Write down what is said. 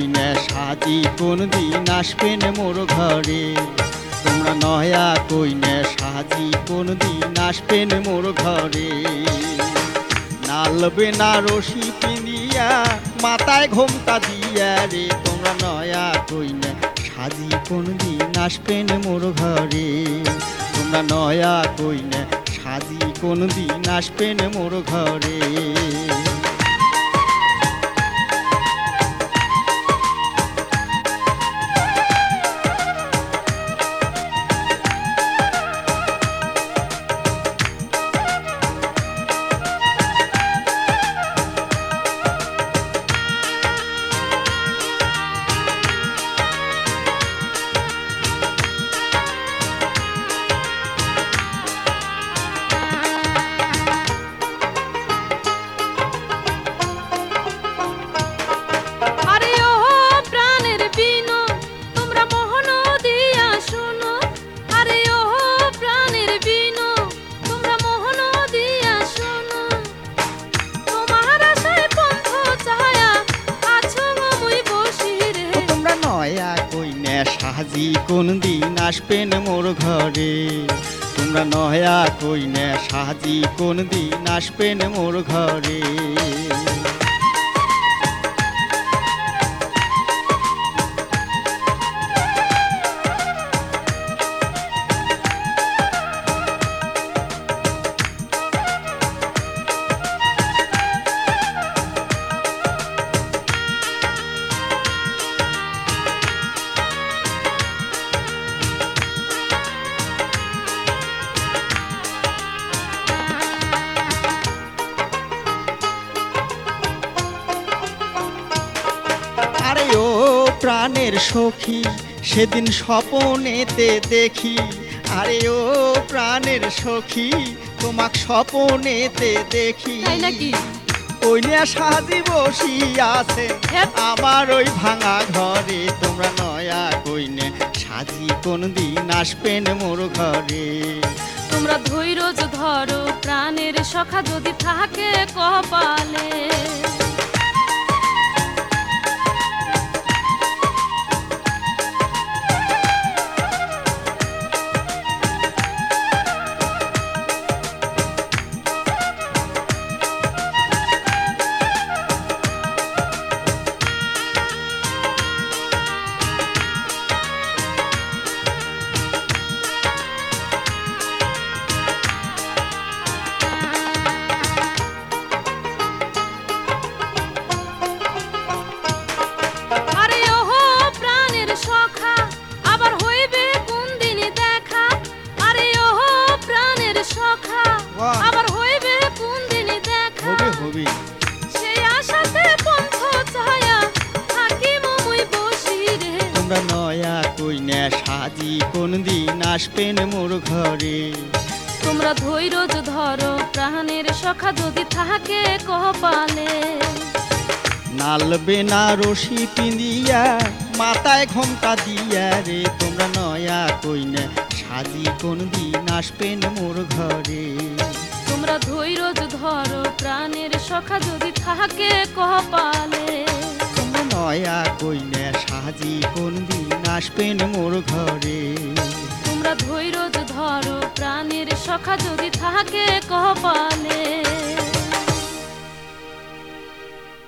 কইনা সাজি কোন দিন আসবেন মোর ঘরে। তোমরা নয়া কইনা সাজি কোন দিন আসবেন মোর ঘরে। লাল বেনারসি পিন্দিয়া মাথায় ঘোমটা দিয়া রে, তোমরা নয়া কইনা সাজি কোন দিন আসবেন মোর ঘরে। তোমরা নয়া কইনা সাজি কোন দিন আসবেন মোর ঘরে। সাজি কোন দিন আসবেন মোর ঘরে। তোমরা নয়া কইনা সাজি কোন দিন আসবেন মোর ঘরে। আরে ও প্রাণের সখী সেদিন স্বপনেতে দেখি। আরে ও প্রাণের সখী তোমাক স্বপনেতে দেখি। কইনা সাজি বসি আছে আমার ওই ভাঙা ঘরে। তোমরা নয়া কইনা সাজি কোন দিন আসবেন মোর ঘরে। তোমরা ধৈর্য ধরো প্রাণের সখা যদি থাকে কপালে। আবার হইবে কোন দিনই দেখা, হবে সেই আশাতে পন্থ ছায়া থাকিব মুই বসি রে। তোমরা নয়া কইনা সাজি কোন দিন আসবেন মোর ঘরে। তোমরা ধৈর্য ধরো প্রাণের সখা যদি থাকে কপালে। লাল বেনারসি পিন্দিয়া মাথায় ঘোমটা দিয়া রে, তোমরা নয়া কইনা সাজি কোন দিন আসবেন মোর ঘরে। তোমরা ধৈর্য ধরো প্রাণের সখা যদি থাকে কপালে। তোমরা নয়া কইনা সাজি কোন দিন আসবেন মোর ঘরে। তোমরা ধৈর্য ধরো প্রাণের সখা যদি থাকে কপালে।